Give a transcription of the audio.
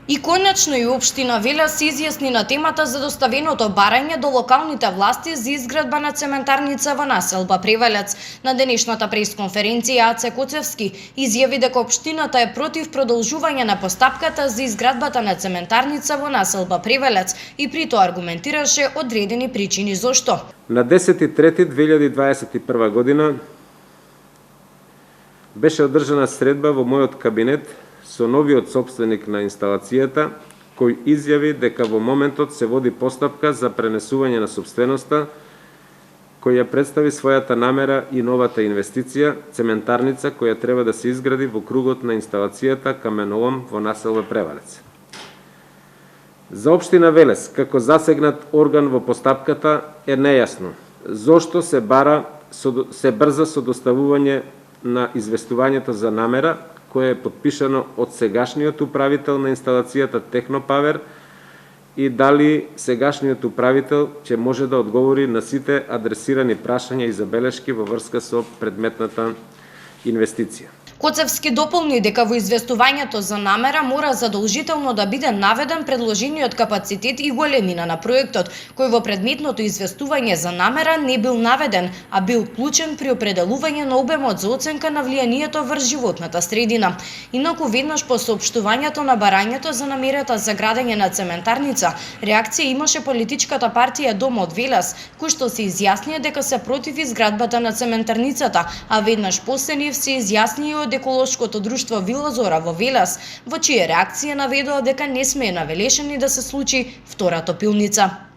И конечно и општина Велес се изјасни на темата за доставеното барање до локалните власти за изградба на цементарница во населба Превалец. На денешната пресконференција Аце Коцевски изјави дека општината е против продолжување на постапката за изградбата на цементарница во населба Превалец и притоа аргументираше одредени причини зошто. На 10.3.2021 година беше одржана средба во мојот кабинет со новиот собственик на инсталацијата, кој изјави дека во моментот се води постапка за пренесување на собственоста, кој ја представи својата намера и новата инвестиција, цементарница која треба да се изгради во кругот на инсталацијата каменолом во населба Превалец. За општина Велес, како засегнат орган во постапката, е нејасно зошто се брза со доставување на известувањето за намера, кое е подпишано од сегашниот управител на инсталацијата Технопавер и дали сегашниот управител ќе може да одговори на сите адресирани прашања и забелешки во врска со предметната инвестиција. Коцевски дополни дека во известувањето за намера мора задолжително да биде наведен предложениот капацитет и големина на проектот, кој во предметното известување за намера не бил наведен, а бил вклучен при определување на обемот за оценка на влијанието врз животната средина. Инаку веднаш по соопштувањето на барањето за намерата за градење на цементарница, реакција имаше политичката партија Дом од Велес, кој што се изјаснија дека се против изградбата на цементарницата, а веднаш после нив се изјаснија од еколошкото друштво Вила Зора во Велес, во чија реакција наведоа дека не смее навелешени да се случи втора топилница.